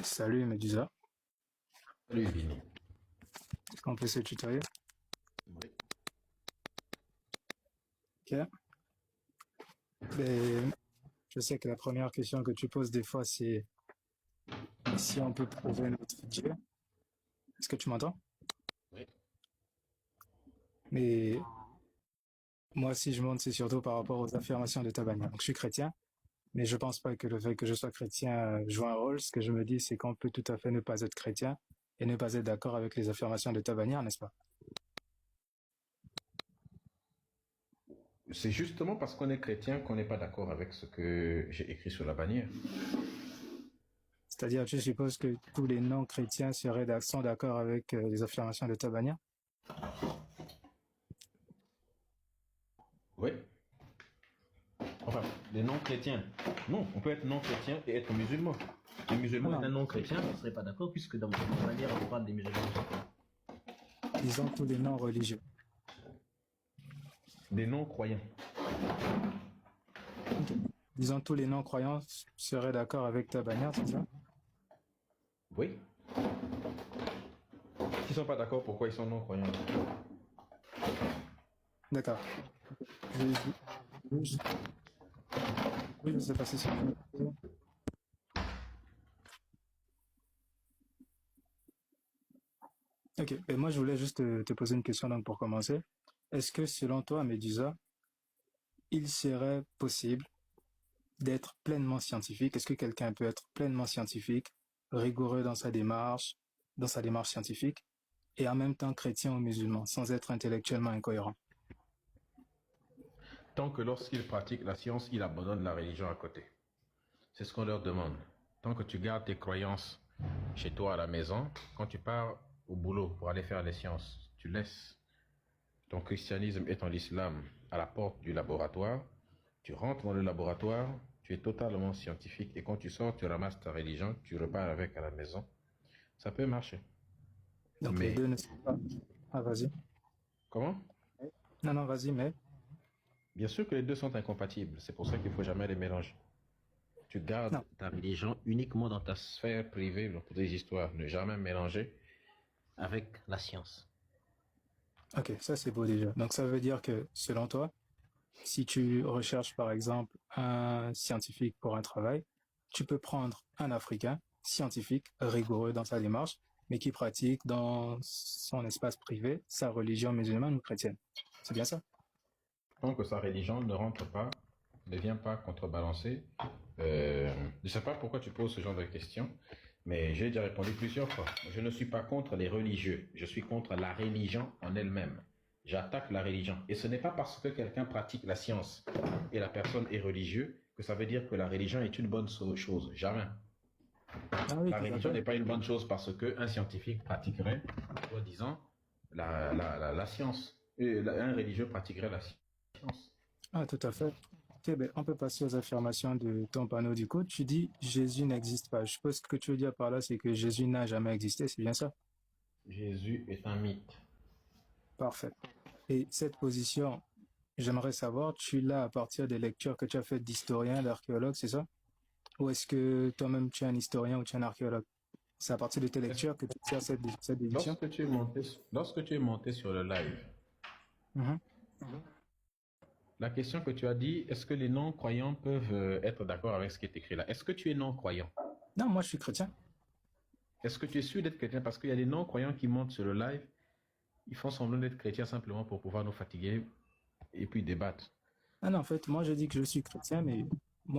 Salut Medusa, Salut Vini. est-ce qu'on peut se tutoyer? Oui. Ok. Mais je sais que la première question que tu poses des fois, c'est si on peut prouver notre Dieu. Est-ce que tu m'entends? Oui. Mais moi, si je monte, c'est surtout par rapport aux affirmations de ta bannière. Donc, je suis chrétien, mais je pense pas que le fait que je sois chrétien joue un rôle. Ce que je me dis, c'est qu'on peut tout à fait ne pas être chrétien et ne pas être d'accord avec les affirmations de ta bannière, n'est-ce pas? C'est justement parce qu'on est chrétien qu'on n'est pas d'accord avec ce que j'ai écrit sur la bannière. C'est-à-dire, tu supposes que tous les non-chrétiens sont d'accord avec les affirmations de ta bannière? Oui. Enfin, les non-chrétiens. Non, on peut être non-chrétien et être musulman. Un Ah musulman est non, un non-chrétien, je ne serais pas d'accord puisque dans ma manière, on parle des musulmans. disons tous les non-religieux. Des non-croyants. Ok. Disons tous les non-croyants seraient d'accord avec ta bannière, c'est ça? Oui. S'ils ne sont pas d'accord, pourquoi ils sont non-croyants? D'accord. Je, oui, je sais pas si c'est... Ok, et moi je voulais juste te poser une question donc pour commencer. Est-ce que selon toi, Médusa, il serait possible d'être pleinement scientifique? Est-ce que quelqu'un peut être pleinement scientifique, rigoureux dans sa démarche scientifique, et en même temps chrétien ou musulman, sans être intellectuellement incohérent? Tant que lorsqu'ils pratiquent la science, ils abandonnent la religion à côté. C'est ce qu'on leur demande. Tant que tu gardes tes croyances chez toi à la maison, quand tu pars au boulot pour aller faire les sciences, tu laisses ton christianisme et ton islam à la porte du laboratoire, tu rentres dans le laboratoire, tu es totalement scientifique et quand tu sors, tu ramasses ta religion, tu repars avec à la maison. Ça peut marcher. Donc les Mais deux ne sont pas... Ah, vas-y. comment? Non, non, vas-y, mais... Bien sûr que les deux sont incompatibles. C'est pour ça qu'il ne faut jamais les mélanger. Tu Non. gardes ta religion uniquement dans ta sphère privée, dans tes histoires. Ne jamais mélanger avec la science. Ok, ça c'est beau déjà. Donc ça veut dire que, selon toi, si tu recherches par exemple un scientifique pour un travail, tu peux prendre un Africain scientifique, rigoureux dans sa démarche, mais qui pratique dans son espace privé sa religion musulmane ou chrétienne. C'est bien ça? Tant que sa religion ne rentre pas, ne vient pas contrebalancer. Je ne sais pas pourquoi tu poses ce genre de questions, mais j'ai déjà répondu plusieurs fois. Je ne suis pas contre les religieux, je suis contre la religion en elle-même. J'attaque la religion. Et ce n'est pas parce que quelqu'un pratique la science et la personne est religieuse que ça veut dire que la religion est une bonne chose. Jamais. Ah oui, La tout à religion fait. n'est pas une bonne chose parce qu'un scientifique pratiquerait, soi-disant, la science. Et un religieux pratiquerait la science. Ah, tout à fait. Ok, ben, on peut passer aux affirmations de ton panneau du coup. Tu dis Jésus n'existe pas. Je suppose que ce que tu veux dire par là, c'est que Jésus n'a jamais existé, c'est bien ça? Jésus est un mythe. Parfait. Et cette position, j'aimerais savoir, tu l'as à partir des lectures que tu as faites d'historien, d'archéologue, c'est ça? Ou est-ce que toi-même tu es un historien ou tu es un archéologue? C'est à partir de tes Est-ce- lectures que tu fais cette déduction? lorsque tu es monté sur le live, Mhm. la question que tu as dit, est-ce que les non-croyants peuvent être d'accord avec ce qui est écrit là? Est-ce que tu es non-croyant? Non, moi je suis chrétien. Est-ce que tu es sûr d'être chrétien? Parce qu'il y a des non-croyants qui montent sur le live, ils font semblant d'être chrétiens simplement pour pouvoir nous fatiguer et puis débattre. Ah non, en fait, moi je dis que je suis chrétien, mais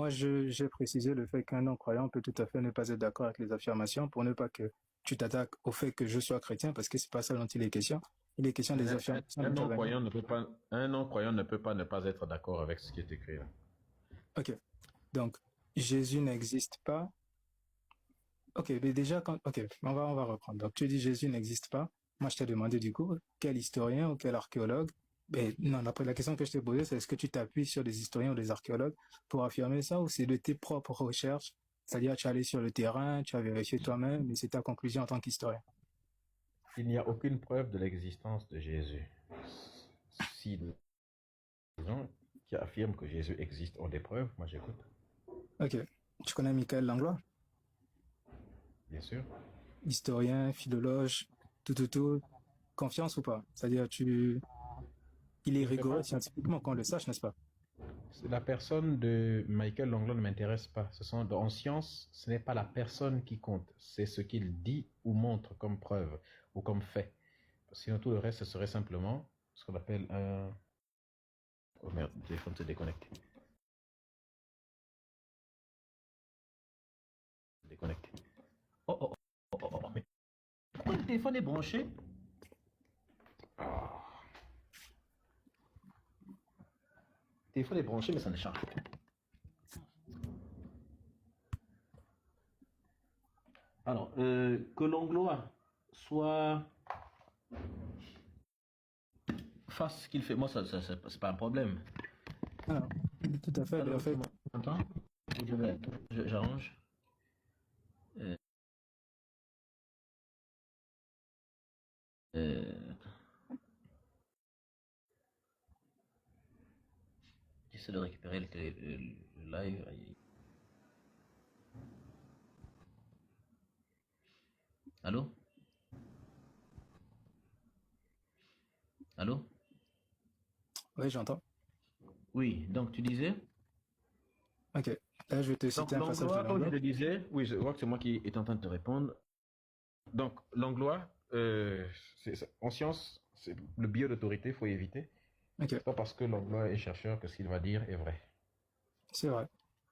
j'ai précisé le fait qu'un non-croyant peut tout à fait ne pas être d'accord avec les affirmations pour ne pas que tu t'attaques au fait que je sois chrétien, parce que c'est pas ça dont il est question. Il est question des affirmations Un de ta bannière. non-croyant ne peut pas, un non-croyant ne peut pas ne pas être d'accord avec ce qui est écrit là. Ok. Donc, Jésus n'existe pas. Ok, mais déjà, ok, on va reprendre. Donc, tu dis Jésus n'existe pas. Moi, je t'ai demandé du coup, quel historien ou quel archéologue. Ben, non, après, la question que je t'ai posée, c'est est-ce que tu t'appuies sur des historiens ou des archéologues pour affirmer ça ou c'est de tes propres recherches? C'est-à-dire, tu es allé sur le terrain, tu as vérifié toi-même, et c'est ta conclusion en tant qu'historien. Il n'y a aucune preuve de l'existence de Jésus. Si les gens qui affirment que Jésus existe ont des preuves, moi j'écoute. Ok. Tu connais Michael Langlois? Bien sûr. Historien, philologe, tout. Confiance ou pas? C'est-à-dire, il Je est ne fais pas. rigoreux scientifiquement, qu'on le sache, n'est-ce pas? La personne de Michael Langlais ne m'intéresse pas. En science, ce n'est pas la personne qui compte, c'est ce qu'il dit ou montre comme preuve ou comme fait. Sinon, tout le reste, ce serait simplement ce qu'on appelle un... Oh merde, le téléphone se déconnecte. Déconnecté. Mais pourquoi le téléphone est branché? Ah, le téléphone est branché, mais ça ne charge pas. Alors, que l'anglois soit fasse ce qu'il fait, moi, ça c'est pas un problème. Alors, tout à fait, mais en Alors, tu fait, m'entends? J'arrange. Euh, euh, J'essaie de récupérer le live. Allô? Allô? oui, j'entends. Oui, donc tu disais? Ok, là, je vais te Donc citer un passage de l'anglois, comme je Langlois. le disais, oui, je vois que c'est moi qui est en train de te répondre. Donc l'anglois, en science, le biais d'autorité, il faut éviter. Ok, C'est pas parce que l'anglois est chercheur que ce qu'il va dire est vrai. c'est vrai.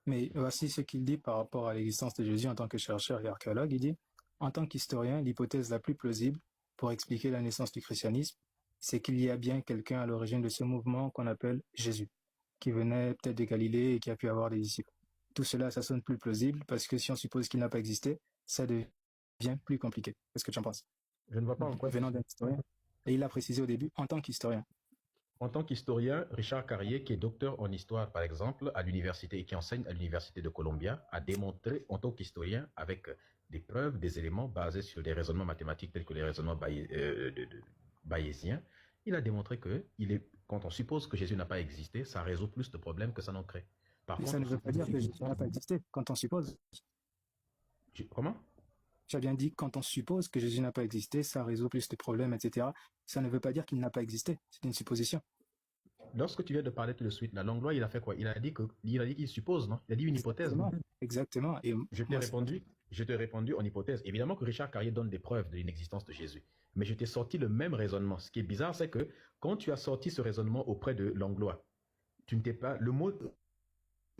Mais voici ce qu'il dit par rapport à l'existence de Jésus en tant que chercheur et archéologue. Il dit, en tant qu'historien, l'hypothèse la plus plausible pour expliquer la naissance du christianisme, c'est qu'il y a bien quelqu'un à l'origine de ce mouvement qu'on appelle Jésus, qui venait peut-être de Galilée et qui a pu avoir des disciples. Tout cela, ça sonne plus plausible parce que si on suppose qu'il n'a pas existé, ça devient plus compliqué. Qu'est-ce que tu en penses? Je ne vois pas en quoi. Venant d'un historien. Et il a précisé au début, en tant qu'historien. En tant qu'historien, Richard Carrier, qui est docteur en histoire, par exemple, à l'université et qui enseigne à l'université de Columbia, a démontré en tant qu'historien, avec des preuves, des éléments basés sur des raisonnements mathématiques tels que les raisonnements bayésiens, il a démontré que quand on suppose que Jésus n'a pas existé, ça résout plus de problèmes que ça n'en crée. Par Mais ça contre, ne veut pas dire que Jésus n'a pas existé. Quand on suppose, comment? tu as bien dit, quand on suppose que Jésus n'a pas existé, ça résout plus de problèmes, etc. Ça ne veut pas dire qu'il n'a pas existé. C'est une supposition. Lorsque tu viens de parler tout de suite, la Langlois, il a fait quoi? Il a dit qu'il suppose, non? Il a dit une hypothèse, non? Exactement. Et moi, Je t'ai répondu en hypothèse. Évidemment que Richard Carrier donne des preuves de l'inexistence de Jésus. Mais je t'ai sorti le même raisonnement. Ce qui est bizarre, c'est que quand tu as sorti ce raisonnement auprès de Langlois, tu ne t'es pas, le mot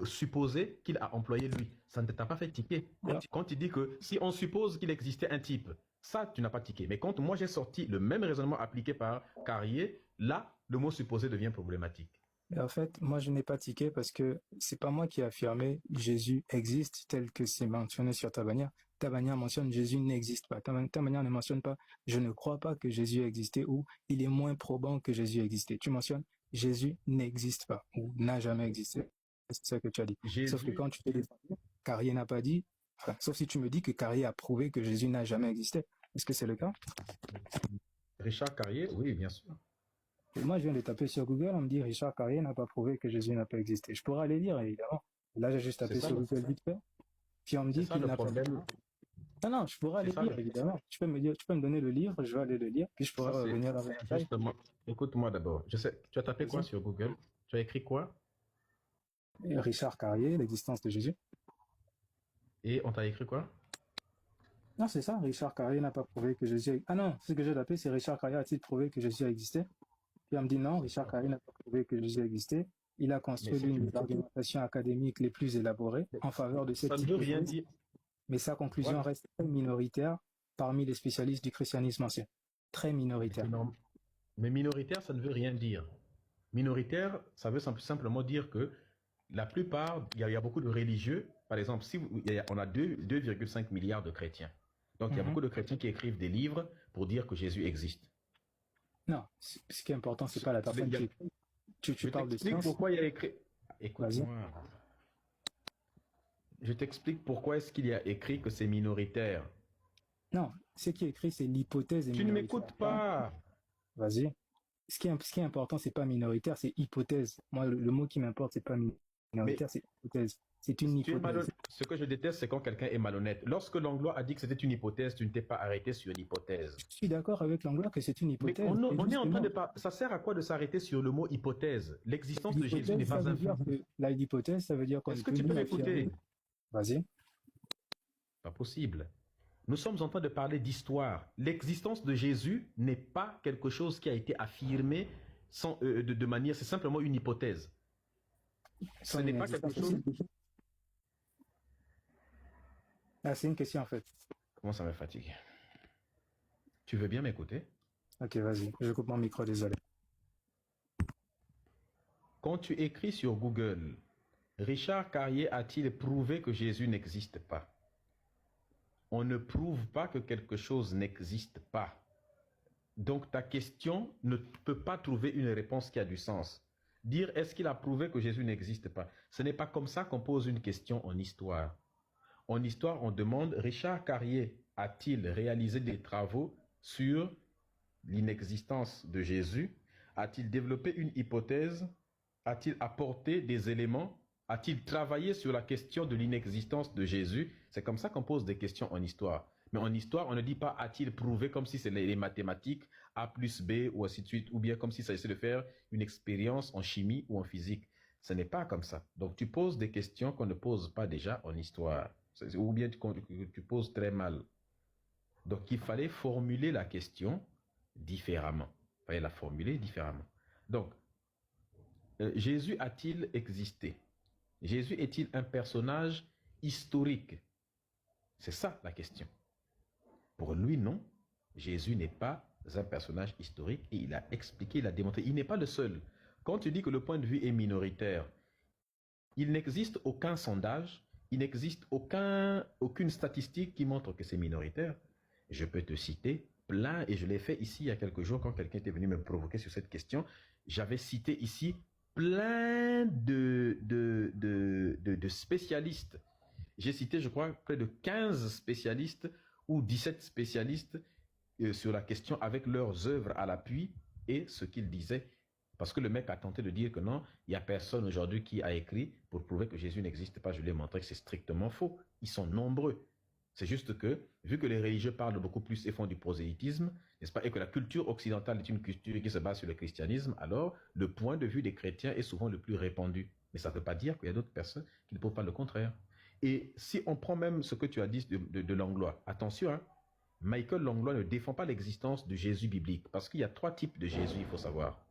supposé qu'il a employé lui, ça ne t'a pas fait tiquer. Quand tu dis que si on suppose qu'il existait un type, ça, tu n'as pas tiqué. Mais quand moi j'ai sorti le même raisonnement appliqué par Carrier, là, le mot supposé devient problématique. Et en fait, moi, je n'ai pas tiqué parce que c'est pas moi qui ai affirmé Jésus existe tel que c'est mentionné sur ta bannière. Ta bannière mentionne Jésus n'existe pas. Ta bannière ne mentionne pas je ne crois pas que Jésus existait ou il est moins probant que Jésus existait. Tu mentionnes Jésus n'existe pas ou n'a jamais existé. C'est ça que tu as dit. Sauf que Jésus, quand tu t'es défendu, Carrier n'a pas dit, enfin, sauf si tu me dis que Carrier a prouvé que Jésus n'a jamais existé. Est-ce que c'est le cas? Richard Carrier, oui, bien sûr. Et moi, je viens de taper sur Google, on me dit Richard Carrier n'a pas prouvé que Jésus n'a pas existé. Je pourrais aller lire, évidemment. Là, j'ai juste tapé sur Google vite fait. Puis on me dit qu'il n'a pas. Non, je pourrais aller lire, évidemment. Tu peux me donner le livre, je vais aller le lire, puis je pourrais revenir dans le détail. Justement, écoute-moi d'abord. Je sais, tu as tapé quoi sur Google? Tu as écrit quoi? Richard Carrier, l'existence de Jésus. Et on t'a écrit quoi? Non, c'est ça. Richard Carrier n'a pas prouvé que Jésus. Ah non, ce que j'ai tapé, c'est Richard Carrier a-t-il prouvé que Jésus a existé? Puis on me dit non, Richard Carrier n'a pas prouvé que Jésus a existé. Il a construit l'une des argumentations académiques les plus élaborées en faveur de cette hypothèse. Ça ne veut rien dire. Mais sa conclusion reste très minoritaire parmi les spécialistes du christianisme ancien. Très minoritaire. Mais minoritaire, ça ne veut rien dire. Minoritaire, ça veut simplement dire que la plupart, il y a beaucoup de religieux. Par exemple, on a 2,5 milliards de chrétiens. Donc, il y a beaucoup de chrétiens qui écrivent des livres pour dire que Jésus existe. Non, ce qui est important, c'est pas la personne qui écrit. Tu parles de science. Pourquoi il y a écrit. Écoute-moi. Je t'explique pourquoi est-ce qu'il y a écrit que c'est minoritaire. Non, ce qui est écrit, c'est l'hypothèse. Tu ne m'écoutes pas. Vas-y. Ce qui est important, c'est pas minoritaire, c'est hypothèse. Moi, le mot qui m'importe, c'est pas minoritaire, c'est hypothèse. C'est une Tu es hypothèse. Ce que je déteste, c'est quand quelqu'un est malhonnête. Lorsque Langlois a dit que c'était une hypothèse, tu ne t'es pas arrêté sur l'hypothèse. Je suis d'accord avec Langlois que c'est une Mais hypothèse. Et on est en train justement, de pas. Ça sert à quoi de s'arrêter sur le mot hypothèse? L'existence de Jésus n'est l'hypothèse, ça pas veut un dire fait. que l'hypothèse, ça veut dire qu'on ne Est-ce que peut tu peux ni affirmer. m'écouter? Vas-y. Pas possible. Nous sommes en train de parler d'histoire. L'existence de Jésus n'est pas quelque chose qui a été affirmé de manière. C'est simplement une hypothèse. Ce n'est pas quelque chose. Ah, c'est une question en fait. Comment ça me fatigue? Tu veux bien m'écouter? Ok, vas-y. Je coupe mon micro, désolé. Quand tu écris sur Google, Richard Carrier a-t-il prouvé que Jésus n'existe pas? On ne prouve pas que quelque chose n'existe pas. Donc ta question ne peut pas trouver une réponse qui a du sens. Dire est-ce qu'il a prouvé que Jésus n'existe pas? Ce n'est pas comme ça qu'on pose une question en histoire. En histoire, on demande Richard Carrier a-t-il réalisé des travaux sur l'inexistence de Jésus? A-t-il développé une hypothèse? A-t-il apporté des éléments? A-t-il travaillé sur la question de l'inexistence de Jésus? C'est comme ça qu'on pose des questions en histoire. Mais en histoire, on ne dit pas a-t-il prouvé comme si c'est les mathématiques, A plus B ou ainsi de suite, ou bien comme si ça essayait de faire une expérience en chimie ou en physique. Ce n'est pas comme ça. Donc tu poses des questions qu'on ne pose pas déjà en histoire. Ou bien tu poses très mal. Donc il fallait formuler la question différemment. Il fallait la formuler différemment. Donc, Jésus a-t-il existé? Jésus est-il un personnage historique? C'est ça la question. Pour lui, non. Jésus n'est pas un personnage historique et il a expliqué, il a démontré. Il n'est pas le seul. Quand tu dis que le point de vue est minoritaire, il n'existe aucun sondage, il n'existe aucune statistique qui montre que c'est minoritaire. Je peux te citer plein, et je l'ai fait ici il y a quelques jours quand quelqu'un était venu me provoquer sur cette question. J'avais cité ici plein de spécialistes. J'ai cité, je crois, près de 15 spécialistes ou 17 spécialistes sur la question avec leurs œuvres à l'appui et ce qu'ils disaient. Parce que le mec a tenté de dire que non, il n'y a personne aujourd'hui qui a écrit pour prouver que Jésus n'existe pas. Je lui ai montré que c'est strictement faux. Ils sont nombreux. C'est juste que, vu que les religieux parlent beaucoup plus et font du prosélytisme, n'est-ce pas, et que la culture occidentale est une culture qui se base sur le christianisme, alors le point de vue des chrétiens est souvent le plus répandu. Mais ça ne veut pas dire qu'il y a d'autres personnes qui ne prouvent pas le contraire. Et si on prend même ce que tu as dit de Langlois, attention, hein, Michael Langlois ne défend pas l'existence de Jésus biblique, parce qu'il y a 3 types de Jésus, il faut savoir.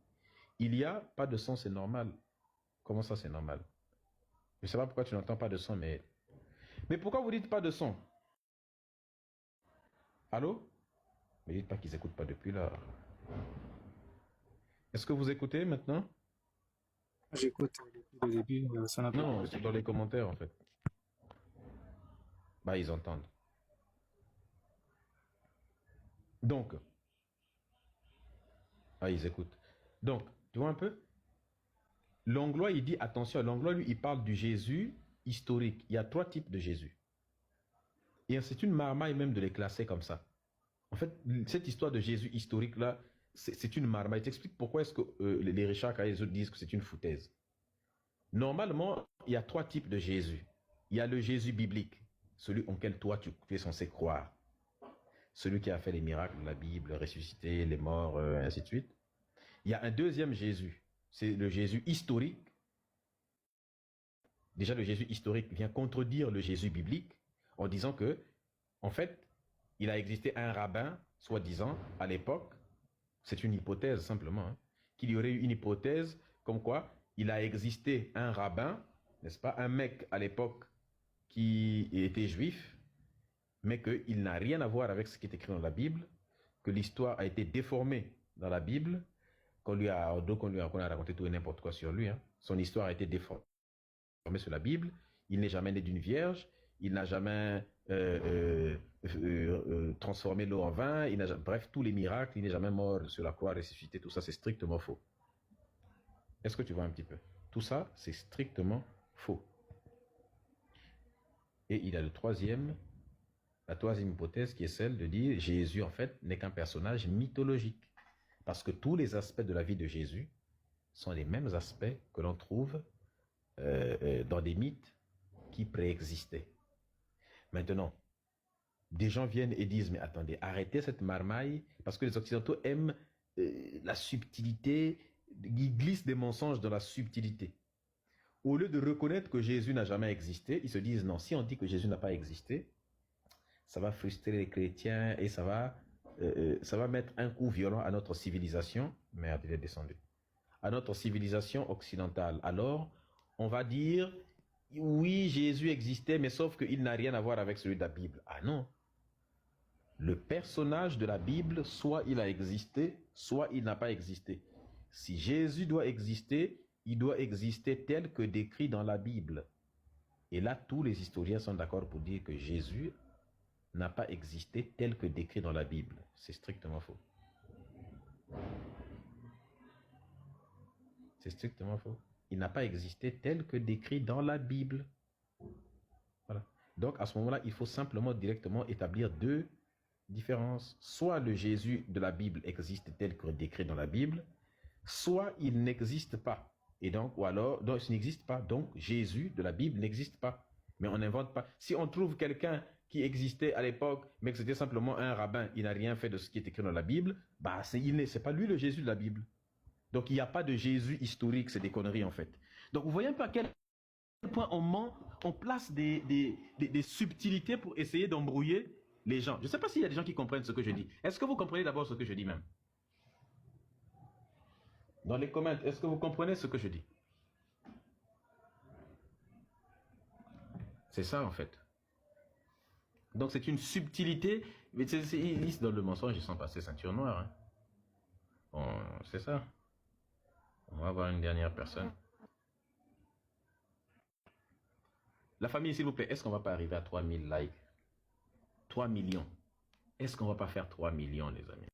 Il y a pas de son, c'est normal. Comment ça, c'est normal? Je ne sais pas pourquoi tu n'entends pas de son, mais... Mais pourquoi vous dites pas de son? Allô? Ne dites pas qu'ils n'écoutent pas depuis là. Est-ce que vous écoutez maintenant? J'écoute depuis le début, ça n'a pas. Non, c'est dans les commentaires en fait. Bah, ils entendent. Donc, ils écoutent. Donc, tu vois un peu? Langlois, il dit, attention, Langlois, lui, il parle du Jésus historique. Il y a 3 types de Jésus. Et c'est une marmaille même de les classer comme ça. En fait, cette histoire de Jésus historique-là, c'est une marmaille. T'expliques pourquoi est-ce que les Richard Carrier disent que c'est une foutaise. Normalement, il y a 3 types de Jésus. Il y a le Jésus biblique, celui auquel toi, tu es censé croire. Celui qui a fait les miracles de la Bible, ressuscité les morts, ainsi de suite. Il y a un deuxième Jésus, c'est le Jésus historique. Déjà, le Jésus historique vient contredire le Jésus biblique en disant que, en fait, il a existé un rabbin, soi-disant, à l'époque, c'est une hypothèse simplement, hein, qu'il y aurait eu une hypothèse comme quoi il a existé un rabbin, n'est-ce pas, un mec à l'époque qui était juif, mais qu'il n'a rien à voir avec ce qui est écrit dans la Bible, que l'histoire a été déformée dans la Bible, qu'on a raconté tout et n'importe quoi sur lui. Hein. Son histoire a été déformée sur la Bible. Il n'est jamais né d'une vierge. Il n'a jamais transformé l'eau en vin. Bref, tous les miracles. Il n'est jamais mort sur la croix, ressuscité. Tout ça, c'est strictement faux. Est-ce que tu vois un petit peu? Tout ça, c'est strictement faux. Et il y a la troisième hypothèse qui est celle de dire Jésus, en fait, n'est qu'un personnage mythologique. Parce que tous les aspects de la vie de Jésus sont les mêmes aspects que l'on trouve dans des mythes qui préexistait. Maintenant, des gens viennent et disent, mais attendez, arrêtez cette marmaille, parce que les Occidentaux aiment la subtilité, ils glissent des mensonges dans la subtilité. Au lieu de reconnaître que Jésus n'a jamais existé, ils se disent, non, si on dit que Jésus n'a pas existé, ça va frustrer les chrétiens et ça va mettre un coup violent à notre civilisation. Merde, il est descendu. À notre civilisation occidentale. Alors, on va dire, oui, Jésus existait, mais sauf qu'il n'a rien à voir avec celui de la Bible. Ah non. Le personnage de la Bible, soit il a existé, soit il n'a pas existé. Si Jésus doit exister, il doit exister tel que décrit dans la Bible. Et là, tous les historiens sont d'accord pour dire que Jésus n'a pas existé tel que décrit dans la Bible. C'est strictement faux. C'est strictement faux. Il n'a pas existé tel que décrit dans la Bible. Voilà. Donc, à ce moment-là, il faut simplement directement établir deux différences. Soit le Jésus de la Bible existe tel que décrit dans la Bible, soit il n'existe pas. Et donc, ou alors, donc, il n'existe pas. Donc, Jésus de la Bible n'existe pas. Mais on n'invente pas. Si on trouve quelqu'un qui existait à l'époque, mais que c'était simplement un rabbin, il n'a rien fait de ce qui est écrit dans la Bible, bah, c'est pas lui le Jésus de la Bible. Donc, il n'y a pas de Jésus historique, c'est des conneries en fait. Donc, vous voyez un peu à quel point on ment, on place des subtilités pour essayer d'embrouiller les gens. Je ne sais pas s'il y a des gens qui comprennent ce que je dis. Est-ce que vous comprenez d'abord ce que je dis même? Dans les commentaires, est-ce que vous comprenez ce que je dis? C'est ça en fait. Donc c'est une subtilité, mais ils se donnent le mensonge, ils sont passés ceinture noire. Hein. Bon, c'est ça. On va voir une dernière personne. La famille, s'il vous plaît, est-ce qu'on va pas arriver à 3000 likes? 3 millions. Est-ce qu'on va pas faire 3 millions, les amis?